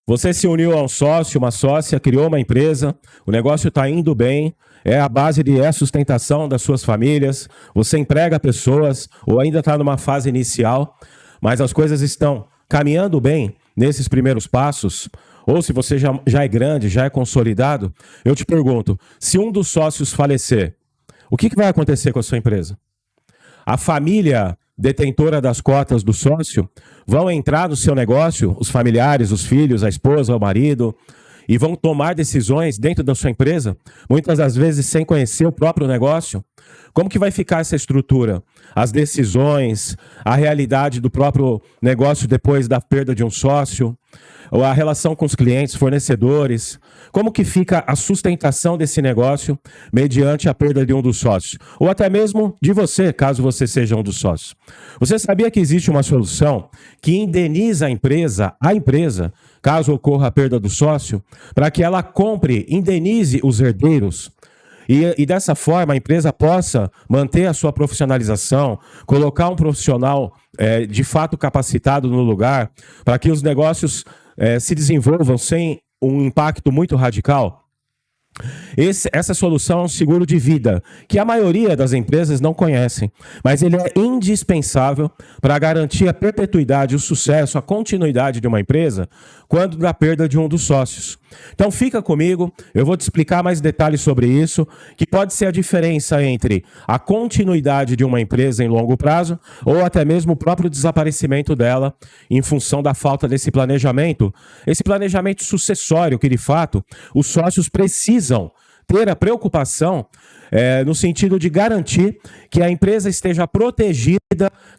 Você se uniu a um sócio, uma sócia, criou uma empresa, o negócio está indo bem, é a base é a sustentação das suas famílias, você emprega pessoas ou ainda está numa fase inicial, mas as coisas estão caminhando bem nesses primeiros passos, ou se você já é grande, já é consolidado, eu te pergunto, se um dos sócios falecer, o que vai acontecer com a sua empresa? A família detentora das cotas do sócio vão entrar no seu negócio, os familiares, os filhos, a esposa, o marido, e vão tomar decisões dentro da sua empresa, muitas das vezes sem conhecer o próprio negócio. Como que vai ficar essa estrutura? As decisões, a realidade do próprio negócio depois da perda de um sócio, ou a relação com os clientes, fornecedores, como que fica a sustentação desse negócio mediante a perda de um dos sócios? Ou até mesmo de você, caso você seja um dos sócios. Você sabia que existe uma solução que indeniza a empresa, caso ocorra a perda do sócio, para que ela compre, indenize os herdeiros, e dessa forma a empresa possa manter a sua profissionalização, colocar um profissional de fato capacitado no lugar, para que os negócios se desenvolvam sem um impacto muito radical? Essa solução é um seguro de vida, que a maioria das empresas não conhecem, mas ele é indispensável para garantir a perpetuidade, o sucesso, a continuidade de uma empresa quando da perda de um dos sócios. Então fica comigo, eu vou te explicar mais detalhes sobre isso, que pode ser a diferença entre a continuidade de uma empresa em longo prazo ou até mesmo o próprio desaparecimento dela em função da falta desse planejamento. Esse planejamento sucessório que, de fato, os sócios precisam ter a preocupação no sentido de garantir que a empresa esteja protegida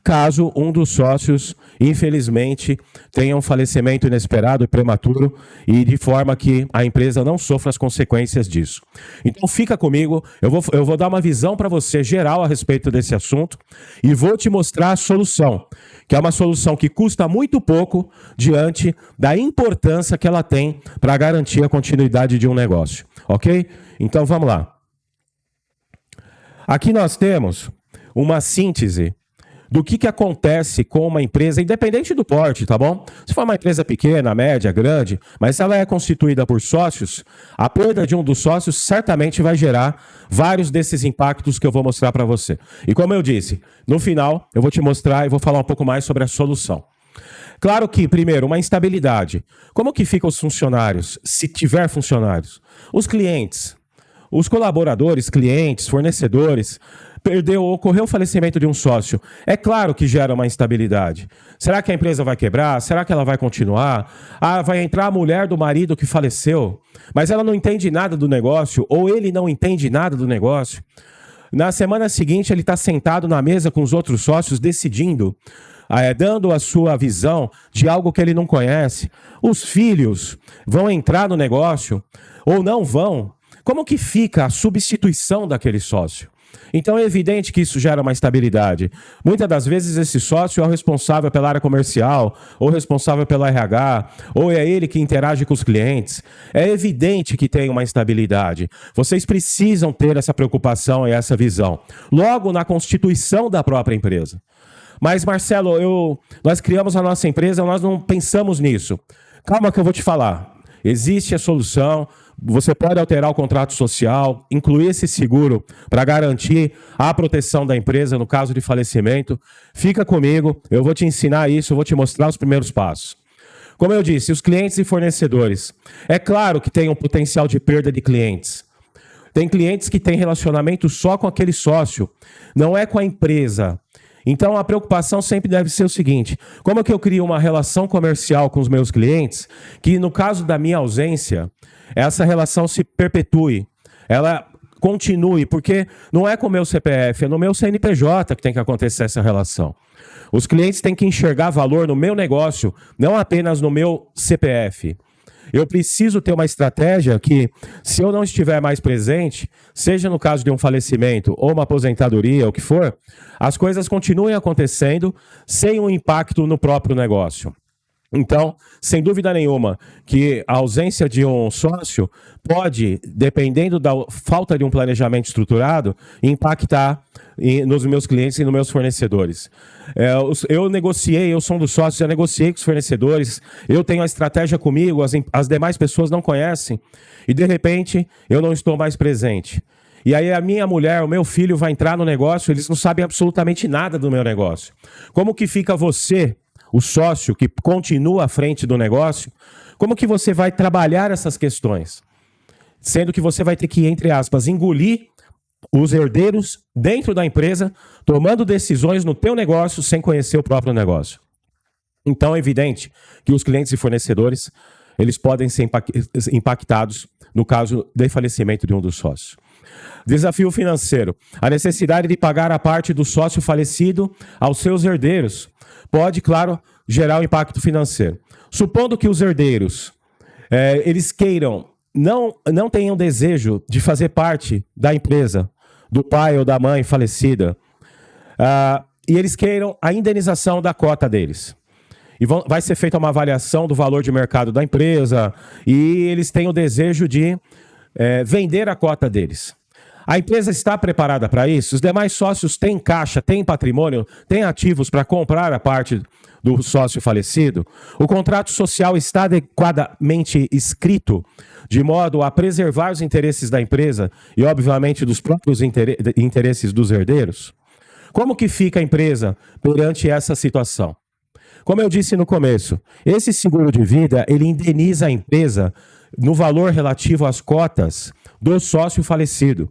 caso um dos sócios, infelizmente, tenha um falecimento inesperado e prematuro e de forma que a empresa não sofra as consequências disso. Então fica comigo, eu vou dar uma visão para você geral a respeito desse assunto e vou te mostrar a solução, que é uma solução que custa muito pouco diante da importância que ela tem para garantir a continuidade de um negócio, ok? Então vamos lá. Aqui nós temos uma síntese do que acontece com uma empresa, independente do porte, tá bom? Se for uma empresa pequena, média, grande, mas se ela é constituída por sócios, a perda de um dos sócios certamente vai gerar vários desses impactos que eu vou mostrar para você. E como eu disse, no final eu vou te mostrar e vou falar um pouco mais sobre a solução. Claro que, primeiro, uma instabilidade. Como que ficam os funcionários, se tiver funcionários? Os clientes, os colaboradores, clientes, fornecedores, ocorreu o falecimento de um sócio. É claro que gera uma instabilidade. Será que a empresa vai quebrar? Será que ela vai continuar? Vai entrar a mulher do marido que faleceu, mas ela não entende nada do negócio, ou ele não entende nada do negócio. Na semana seguinte, ele está sentado na mesa com os outros sócios, decidindo, dando a sua visão de algo que ele não conhece. Os filhos vão entrar no negócio ou não vão? Como que fica a substituição daquele sócio? Então é evidente que isso gera uma instabilidade. Muitas das vezes esse sócio é o responsável pela área comercial, ou responsável pela RH, ou é ele que interage com os clientes. É evidente que tem uma instabilidade. Vocês precisam ter essa preocupação e essa visão. Logo na constituição da própria empresa. Mas Marcelo, nós criamos a nossa empresa, nós não pensamos nisso. Calma que eu vou te falar. Existe a solução, você pode alterar o contrato social, incluir esse seguro para garantir a proteção da empresa no caso de falecimento. Fica comigo, eu vou te ensinar isso, eu vou te mostrar os primeiros passos. Como eu disse, os clientes e fornecedores. É claro que tem um potencial de perda de clientes. Tem clientes que têm relacionamento só com aquele sócio, não é com a empresa. Então, a preocupação sempre deve ser o seguinte: como é que eu crio uma relação comercial com os meus clientes que, no caso da minha ausência, essa relação se perpetue, ela continue, porque não é com o meu CPF, é no meu CNPJ que tem que acontecer essa relação. Os clientes têm que enxergar valor no meu negócio, não apenas no meu CPF. Eu preciso ter uma estratégia que, se eu não estiver mais presente, seja no caso de um falecimento ou uma aposentadoria, o que for, as coisas continuem acontecendo sem um impacto no próprio negócio. Então, sem dúvida nenhuma, que a ausência de um sócio pode, dependendo da falta de um planejamento estruturado, impactar nos meus clientes e nos meus fornecedores. Eu negociei, eu sou um dos sócios, já negociei com os fornecedores, eu tenho a estratégia comigo, as demais pessoas não conhecem, e de repente eu não estou mais presente. E aí a minha mulher, o meu filho vai entrar no negócio, eles não sabem absolutamente nada do meu negócio. Como que fica você, o sócio que continua à frente do negócio, como que você vai trabalhar essas questões? Sendo que você vai ter que, entre aspas, engolir os herdeiros dentro da empresa, tomando decisões no teu negócio sem conhecer o próprio negócio. Então é evidente que os clientes e fornecedores, eles podem ser impactados no caso de falecimento de um dos sócios. Desafio financeiro. A necessidade de pagar a parte do sócio falecido aos seus herdeiros pode, claro, gerar um impacto financeiro. Supondo que os herdeiros, eles queiram, não tenham desejo de fazer parte da empresa, do pai ou da mãe falecida, e eles queiram a indenização da cota deles. E vai ser feita uma avaliação do valor de mercado da empresa, e eles têm o desejo de vender a cota deles. A empresa está preparada para isso? Os demais sócios têm caixa, têm patrimônio, têm ativos para comprar a parte do sócio falecido? O contrato social está adequadamente escrito de modo a preservar os interesses da empresa e, obviamente, dos próprios interesses dos herdeiros? Como que fica a empresa perante essa situação? Como eu disse no começo, esse seguro de vida, ele indeniza a empresa no valor relativo às cotas do sócio falecido.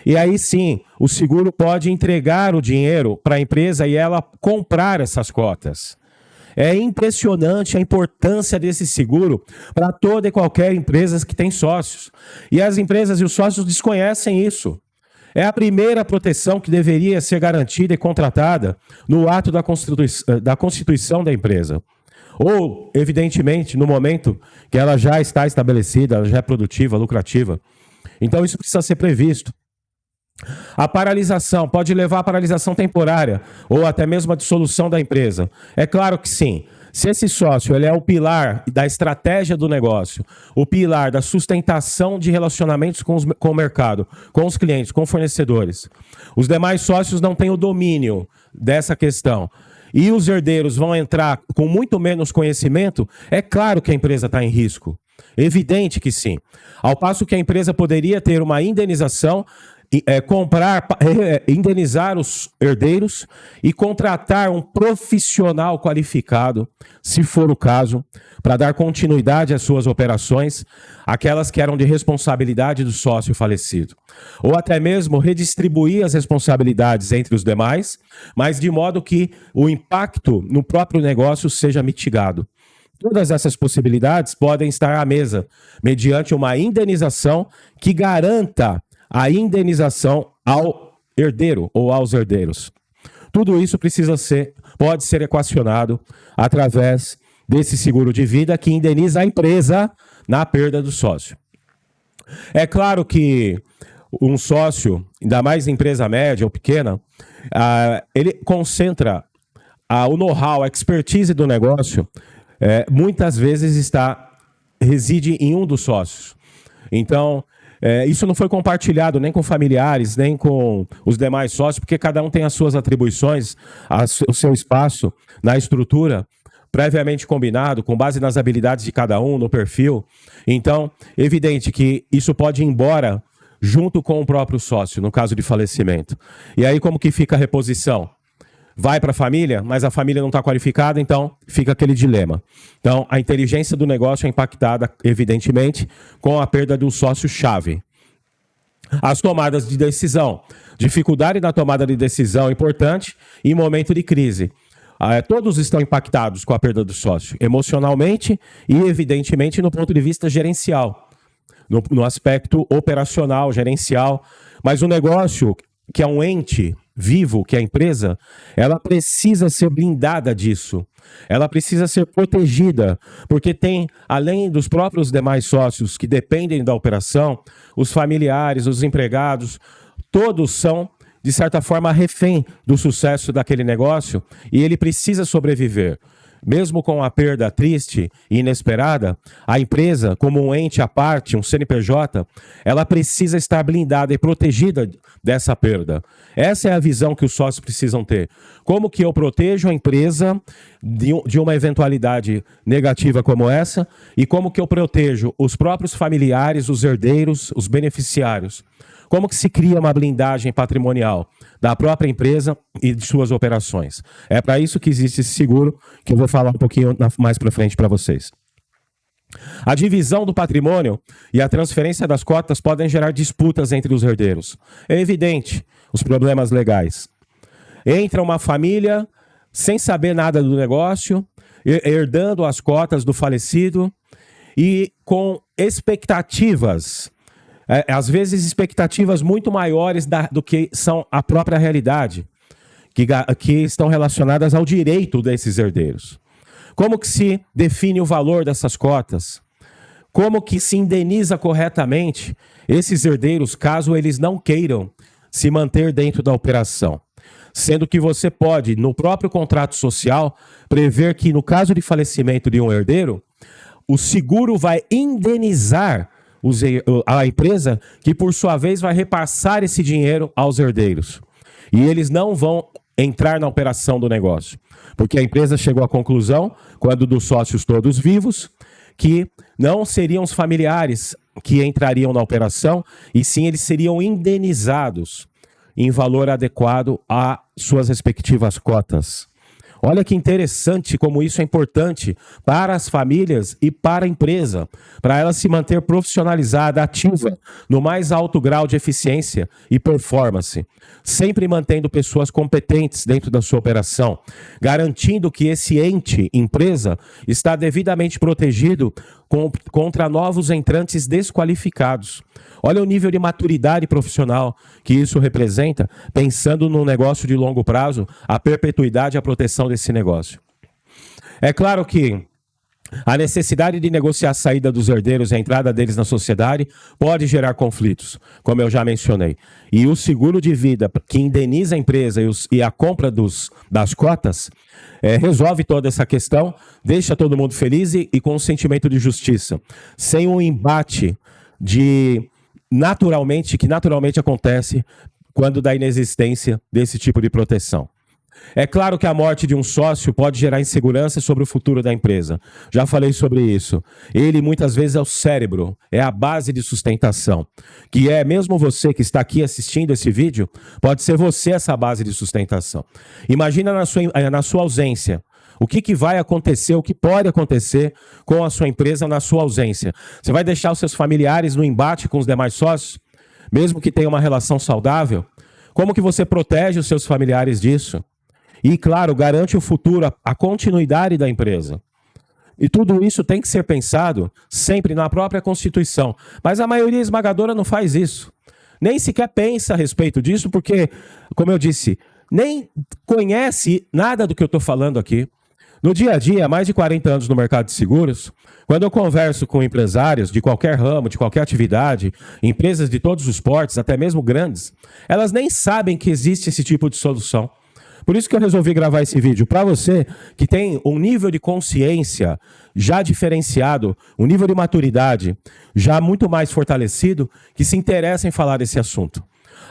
E aí sim, o seguro pode entregar o dinheiro para a empresa e ela comprar essas cotas. É impressionante a importância desse seguro para toda e qualquer empresa que tem sócios. E as empresas e os sócios desconhecem isso. É a primeira proteção que deveria ser garantida e contratada no ato da constituição da empresa. Ou, evidentemente, no momento que ela já está estabelecida, ela já é produtiva, lucrativa. Então, isso precisa ser previsto. A paralisação pode levar à paralisação temporária ou até mesmo à dissolução da empresa. É claro que sim. Se esse sócio ele é o pilar da estratégia do negócio, o pilar da sustentação de relacionamentos com o mercado, com os clientes, com fornecedores, os demais sócios não têm o domínio dessa questão e os herdeiros vão entrar com muito menos conhecimento, é claro que a empresa está em risco. Evidente que sim. Ao passo que a empresa poderia ter uma indenização, indenizar os herdeiros e contratar um profissional qualificado, se for o caso, para dar continuidade às suas operações, aquelas que eram de responsabilidade do sócio falecido. Ou até mesmo redistribuir as responsabilidades entre os demais, mas de modo que o impacto no próprio negócio seja mitigado. Todas essas possibilidades podem estar à mesa, mediante uma indenização que garanta a indenização ao herdeiro ou aos herdeiros. Tudo isso pode ser equacionado através desse seguro de vida que indeniza a empresa na perda do sócio. É claro que um sócio, ainda mais empresa média ou pequena, ele concentra o know-how, a expertise do negócio, muitas vezes reside em um dos sócios. Então, isso não foi compartilhado nem com familiares, nem com os demais sócios, porque cada um tem as suas atribuições, o seu espaço na estrutura, previamente combinado, com base nas habilidades de cada um, no perfil. Então, evidente que isso pode ir embora junto com o próprio sócio, no caso de falecimento. E aí, como que fica a reposição? Vai para a família, mas a família não está qualificada, então fica aquele dilema. Então, a inteligência do negócio é impactada, evidentemente, com a perda do sócio-chave. As tomadas de decisão. Dificuldade na tomada de decisão é importante em momento de crise. Todos estão impactados com a perda do sócio, emocionalmente e, evidentemente, no ponto de vista gerencial, no aspecto operacional, gerencial. Mas o negócio, que é um ente vivo, que é a empresa, ela precisa ser blindada disso. Ela precisa ser protegida, porque tem, além dos próprios demais sócios que dependem da operação, os familiares, os empregados, todos são, de certa forma, refém do sucesso daquele negócio e ele precisa sobreviver. mesmo com a perda triste e inesperada, a empresa, como um ente à parte, um CNPJ, ela precisa estar blindada e protegida dessa perda. Essa é a visão que os sócios precisam ter. Como que eu protejo a empresa de uma eventualidade negativa como essa e como que eu protejo os próprios familiares, os herdeiros, os beneficiários? Como que se cria uma blindagem patrimonial da própria empresa e de suas operações? É para isso que existe esse seguro, que eu vou falar um pouquinho mais para frente para vocês. A divisão do patrimônio e a transferência das cotas podem gerar disputas entre os herdeiros. É evidente os problemas legais. Entra uma família sem saber nada do negócio, herdando as cotas do falecido e com expectativas, às vezes expectativas muito maiores do que são a própria realidade, que estão relacionadas ao direito desses herdeiros. Como que se define o valor dessas cotas? Como que se indeniza corretamente esses herdeiros caso eles não queiram se manter dentro da operação? Sendo que você pode, no próprio contrato social, prever que no caso de falecimento de um herdeiro, o seguro vai indenizar a empresa, que por sua vez vai repassar esse dinheiro aos herdeiros. E eles não vão entrar na operação do negócio. Porque a empresa chegou à conclusão, quando dos sócios todos vivos, que não seriam os familiares que entrariam na operação, e sim eles seriam indenizados em valor adequado às suas respectivas cotas. Olha que interessante como isso é importante para as famílias e para a empresa, para ela se manter profissionalizada, ativa, no mais alto grau de eficiência e performance, sempre mantendo pessoas competentes dentro da sua operação, garantindo que esse ente, empresa, está devidamente protegido contra novos entrantes desqualificados. Olha o nível de maturidade profissional que isso representa, pensando num negócio de longo prazo, a perpetuidade e a proteção desse negócio. É claro que a necessidade de negociar a saída dos herdeiros e a entrada deles na sociedade pode gerar conflitos, como eu já mencionei. E o seguro de vida que indeniza a empresa e a compra das cotas resolve toda essa questão, deixa todo mundo feliz e com um sentimento de justiça, sem um embate que naturalmente acontece quando da inexistência desse tipo de proteção. É claro que a morte de um sócio pode gerar insegurança sobre o futuro da empresa. Já falei sobre isso. Ele muitas vezes é o cérebro, é a base de sustentação. Que é, mesmo você que está aqui assistindo esse vídeo, pode ser você essa base de sustentação. Imagina na sua ausência. O que vai acontecer, o que pode acontecer com a sua empresa na sua ausência? Você vai deixar os seus familiares no embate com os demais sócios? Mesmo que tenha uma relação saudável? Como que você protege os seus familiares disso? E, claro, garante o futuro, a continuidade da empresa. E tudo isso tem que ser pensado sempre na própria Constituição. Mas a maioria esmagadora não faz isso. Nem sequer pensa a respeito disso, porque, como eu disse, nem conhece nada do que eu estou falando aqui. No dia a dia, há mais de 40 anos no mercado de seguros, quando eu converso com empresários de qualquer ramo, de qualquer atividade, empresas de todos os portes, até mesmo grandes, elas nem sabem que existe esse tipo de solução. Por isso que eu resolvi gravar esse vídeo para você que tem um nível de consciência já diferenciado, um nível de maturidade já muito mais fortalecido, que se interessa em falar desse assunto.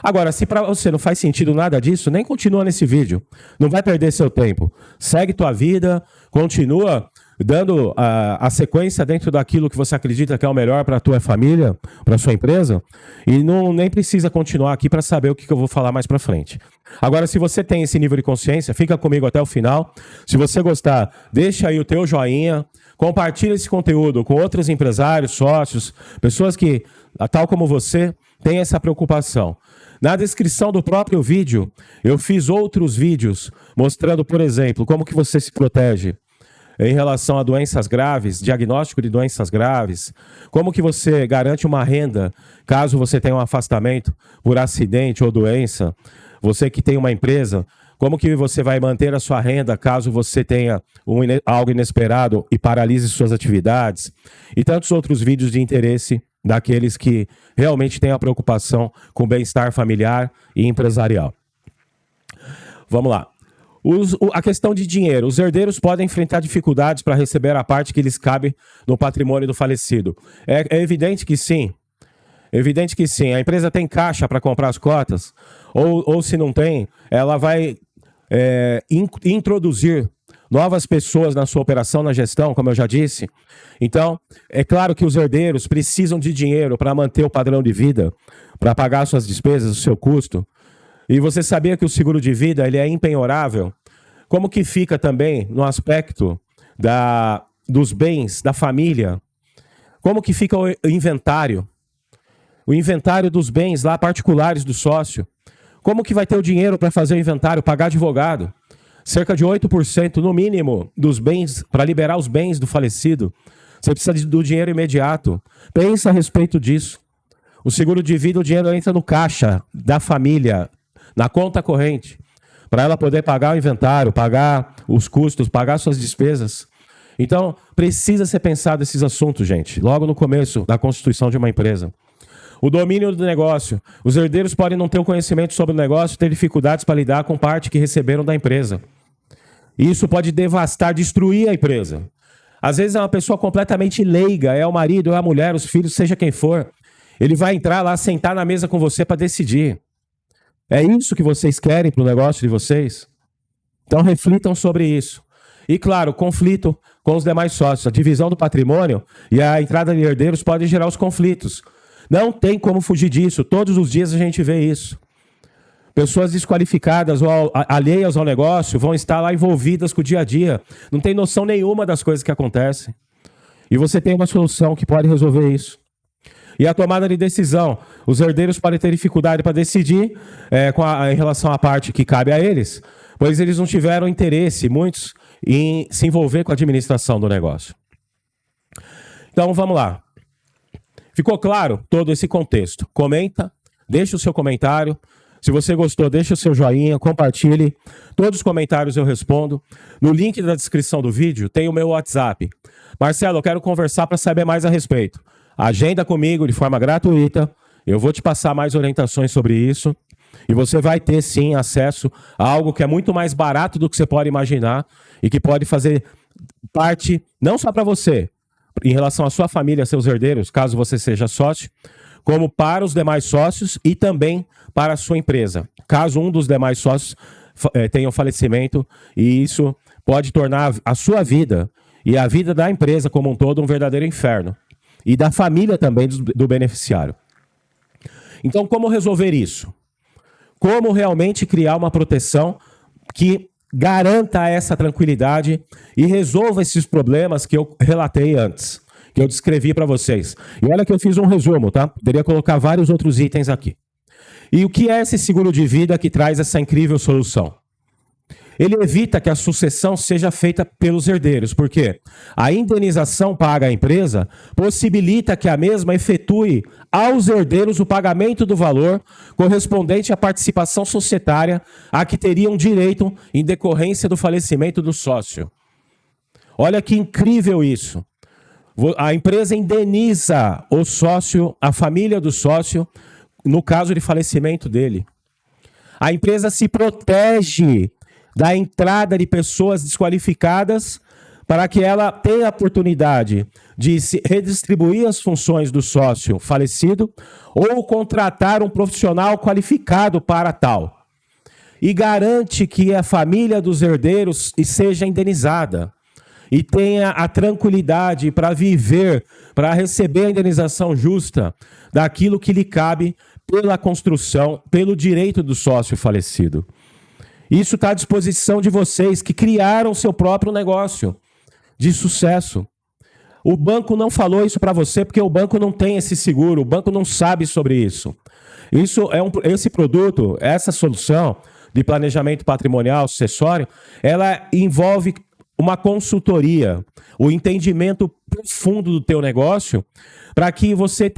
Agora, se para você não faz sentido nada disso, nem continua nesse vídeo. Não vai perder seu tempo. Segue tua vida, continua dando a sequência dentro daquilo que você acredita que é o melhor para a tua família, para a sua empresa, e nem precisa continuar aqui para saber o que eu vou falar mais para frente. Agora, se você tem esse nível de consciência, fica comigo até o final. Se você gostar, deixa aí o teu joinha, compartilha esse conteúdo com outros empresários, sócios, pessoas que, tal como você, têm essa preocupação. Na descrição do próprio vídeo, eu fiz outros vídeos mostrando, por exemplo, como que você se protege em relação a doenças graves, diagnóstico de doenças graves, como que você garante uma renda caso você tenha um afastamento por acidente ou doença, você que tem uma empresa, como que você vai manter a sua renda caso você tenha algo inesperado e paralise suas atividades, e tantos outros vídeos de interesse daqueles que realmente têm a preocupação com o bem-estar familiar e empresarial. Vamos lá. A questão de dinheiro. Os herdeiros podem enfrentar dificuldades para receber a parte que lhes cabe no patrimônio do falecido. É evidente que sim. Evidente que sim. A empresa tem caixa para comprar as cotas, ou se não tem, ela vai introduzir novas pessoas na sua operação, na gestão, como eu já disse. Então, é claro que os herdeiros precisam de dinheiro para manter o padrão de vida, para pagar suas despesas, o seu custo. E você sabia que o seguro de vida ele é impenhorável? Como que fica também no aspecto dos bens da família? Como que fica o inventário? O inventário dos bens lá particulares do sócio. Como que vai ter o dinheiro para fazer o inventário, pagar advogado? Cerca de 8% no mínimo dos bens, para liberar os bens do falecido. Você precisa do dinheiro imediato. Pensa a respeito disso. O seguro de vida, o dinheiro entra no caixa da família, na conta corrente, para ela poder pagar o inventário, pagar os custos, pagar suas despesas. Então, precisa ser pensado esses assuntos, gente, logo no começo da constituição de uma empresa. O domínio do negócio. Os herdeiros podem não ter o conhecimento sobre o negócio, ter dificuldades para lidar com parte que receberam da empresa. Isso pode devastar, destruir a empresa. Às vezes é uma pessoa completamente leiga, é o marido, é a mulher, os filhos, seja quem for. Ele vai entrar lá, sentar na mesa com você para decidir. É isso que vocês querem para o negócio de vocês? Então reflitam sobre isso. E claro, conflito com os demais sócios. A divisão do patrimônio e a entrada de herdeiros podem gerar os conflitos. Não tem como fugir disso. Todos os dias a gente vê isso. Pessoas desqualificadas ou alheias ao negócio vão estar lá envolvidas com o dia a dia. Não tem noção nenhuma das coisas que acontecem. E você tem uma solução que pode resolver isso. E a tomada de decisão. Os herdeiros podem ter dificuldade para decidir em relação à parte que cabe a eles, pois eles não tiveram interesse, muitos, em se envolver com a administração do negócio. Então, vamos lá. Ficou claro todo esse contexto? Comenta, deixa o seu comentário. Se você gostou, deixa o seu joinha, compartilhe. Todos os comentários eu respondo. No link da descrição do vídeo tem o meu WhatsApp. Marcelo, eu quero conversar para saber mais a respeito. Agenda comigo de forma gratuita. Eu vou te passar mais orientações sobre isso. E você vai ter, sim, acesso a algo que é muito mais barato do que você pode imaginar e que pode fazer parte, não só para você, em relação à sua família, seus herdeiros, caso você seja sócio, como para os demais sócios e também para a sua empresa. Caso um dos demais sócios tenha um falecimento, e isso pode tornar a sua vida e a vida da empresa como um todo um verdadeiro inferno. E da família também do beneficiário. Então, como resolver isso? Como realmente criar uma proteção que garanta essa tranquilidade e resolva esses problemas que eu relatei antes, que eu descrevi para vocês. E olha que eu fiz um resumo, tá? Poderia colocar vários outros itens aqui. E o que é esse seguro de vida que traz essa incrível solução? Ele evita que a sucessão seja feita pelos herdeiros, porque a indenização paga à empresa possibilita que a mesma efetue aos herdeiros o pagamento do valor correspondente à participação societária a que teriam direito em decorrência do falecimento do sócio. Olha que incrível isso. A empresa indeniza o sócio, a família do sócio, no caso de falecimento dele. A empresa se protege da entrada de pessoas desqualificadas para que ela tenha a oportunidade de se redistribuir as funções do sócio falecido ou contratar um profissional qualificado para tal. E garante que a família dos herdeiros seja indenizada e tenha a tranquilidade para viver, para receber a indenização justa daquilo que lhe cabe pela construção, pelo direito do sócio falecido. Isso está à disposição de vocês que criaram seu próprio negócio de sucesso. O banco não falou isso para você porque o banco não tem esse seguro, o banco não sabe sobre isso. Esse produto, essa solução de planejamento patrimonial sucessório, ela envolve uma consultoria, o entendimento profundo do teu negócio, para que você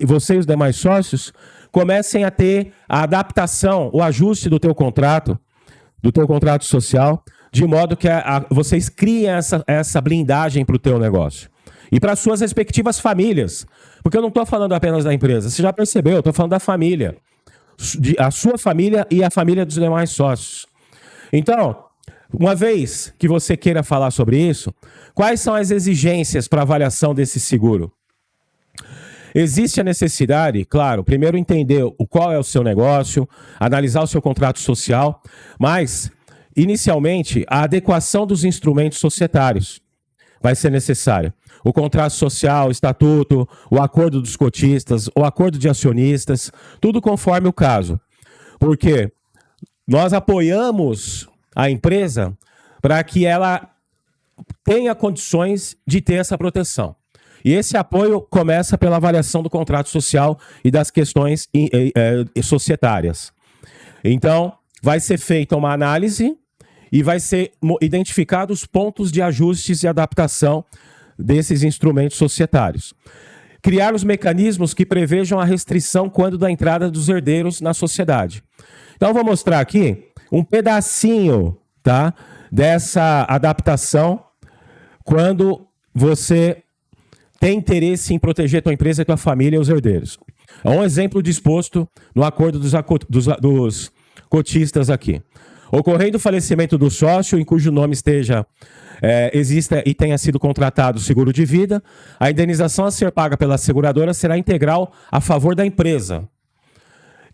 e os demais sócios comecem a ter a adaptação, o ajuste do teu contrato social, de modo que vocês criem essa blindagem para o teu negócio. E para as suas respectivas famílias. Porque eu não estou falando apenas da empresa, você já percebeu, eu estou falando da família. A sua família e a família dos demais sócios. Então, Uma vez que você queira falar sobre isso, quais são as exigências para avaliação desse seguro? Existe a necessidade, claro, primeiro entender qual é o seu negócio, analisar o seu contrato social, mas, inicialmente, a adequação dos instrumentos societários vai ser necessária. O contrato social, o estatuto, o acordo dos cotistas, o acordo de acionistas, tudo conforme o caso. Porque nós apoiamos a empresa para que ela tenha condições de ter essa proteção. E esse apoio começa pela avaliação do contrato social e das questões societárias. Então, vai ser feita uma análise e vai ser identificados os pontos de ajustes e adaptação desses instrumentos societários. Criar os mecanismos que prevejam a restrição quando da entrada dos herdeiros na sociedade. Então, eu vou mostrar aqui um pedacinho, tá, dessa adaptação quando você tem interesse em proteger a tua empresa, a tua família e os herdeiros. É um exemplo disposto no acordo dos cotistas aqui. Ocorrendo o falecimento do sócio em cujo nome exista e tenha sido contratado seguro de vida, a indenização a ser paga pela seguradora será integral a favor da empresa,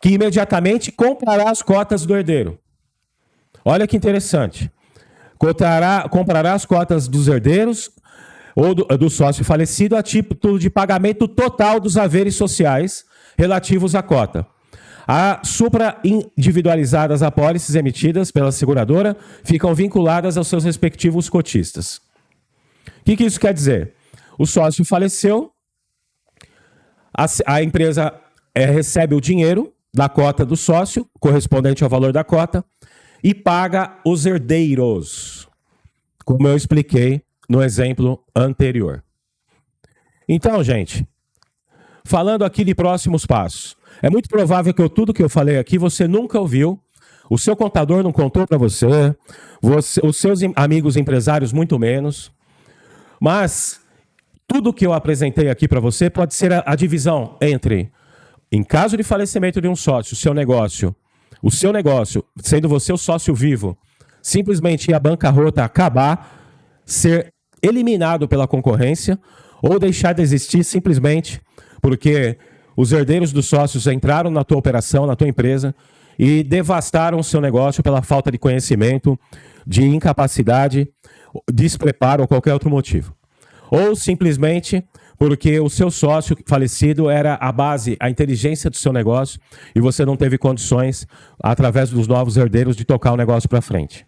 que imediatamente comprará as cotas do herdeiro. Olha que interessante. Comprará as cotas dos herdeiros ou do sócio falecido a título de pagamento total dos haveres sociais relativos à cota. As supra-individualizadas apólices emitidas pela seguradora ficam vinculadas aos seus respectivos cotistas. O que isso quer dizer? O sócio faleceu, a empresa recebe o dinheiro da cota do sócio, correspondente ao valor da cota, e paga os herdeiros, como eu expliquei no exemplo anterior. Então, gente, falando aqui de próximos passos, é muito provável que tudo que eu falei aqui você nunca ouviu, o seu contador não contou para você, os seus amigos empresários muito menos, mas tudo que eu apresentei aqui para você pode ser a divisão entre, em caso de falecimento de um sócio, o seu negócio, sendo você o sócio vivo, simplesmente ir à bancarrota, acabar, ser eliminado pela concorrência ou deixar de existir simplesmente porque os herdeiros dos sócios entraram na tua operação, na tua empresa e devastaram o seu negócio pela falta de conhecimento, de incapacidade, despreparo ou qualquer outro motivo. Ou simplesmente porque o seu sócio falecido era a base, a inteligência do seu negócio e você não teve condições, através dos novos herdeiros, de tocar o negócio para frente.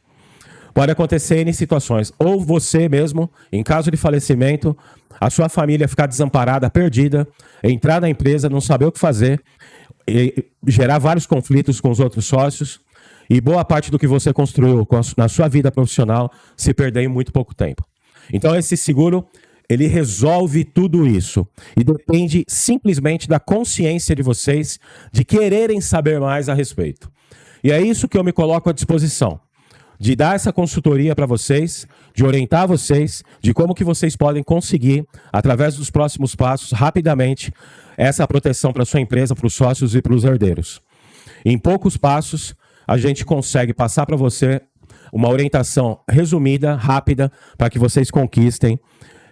Pode acontecer em situações, ou você mesmo, em caso de falecimento, a sua família ficar desamparada, perdida, entrar na empresa, não saber o que fazer, e gerar vários conflitos com os outros sócios, e boa parte do que você construiu na sua vida profissional se perder em muito pouco tempo. Então esse seguro, ele resolve tudo isso, e depende simplesmente da consciência de vocês, de quererem saber mais a respeito. E é isso que eu me coloco à disposição, de dar essa consultoria para vocês, de orientar vocês, de como que vocês podem conseguir, através dos próximos passos, rapidamente, essa proteção para sua empresa, para os sócios e para os herdeiros. Em poucos passos, a gente consegue passar para você uma orientação resumida, rápida, para que vocês conquistem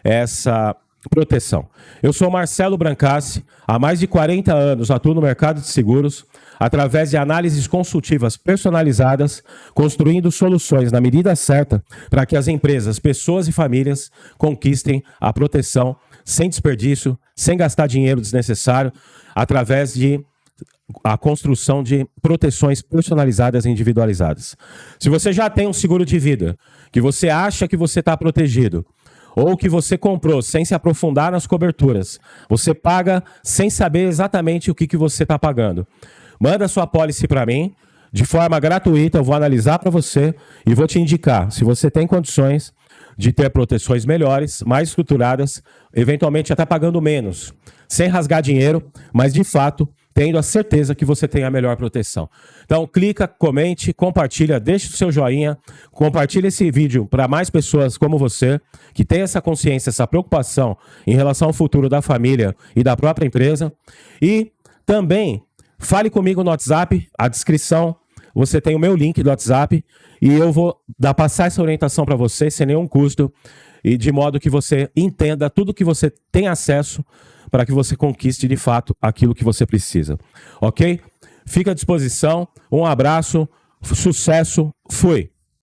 essa proteção. Eu sou Marcelo Brancassi, há mais de 40 anos atuo no mercado de seguros, através de análises consultivas personalizadas, construindo soluções na medida certa para que as empresas, pessoas e famílias conquistem a proteção sem desperdício, sem gastar dinheiro desnecessário, através de a construção de proteções personalizadas e individualizadas. Se você já tem um seguro de vida, que você acha que você está protegido, ou que você comprou sem se aprofundar nas coberturas, você paga sem saber exatamente o que você está pagando. Manda sua apólice para mim, de forma gratuita, eu vou analisar para você e vou te indicar se você tem condições de ter proteções melhores, mais estruturadas, eventualmente até pagando menos, sem rasgar dinheiro, mas de fato tendo a certeza que você tem a melhor proteção. Então clica, comente, compartilha, deixa o seu joinha, compartilha esse vídeo para mais pessoas como você, que tem essa consciência, essa preocupação em relação ao futuro da família e da própria empresa. E também fale comigo no WhatsApp, a descrição você tem o meu link do WhatsApp e eu vou passar essa orientação para você sem nenhum custo e de modo que você entenda tudo que você tem acesso para que você conquiste de fato aquilo que você precisa. Ok? Fica à disposição. Um abraço, sucesso, fui!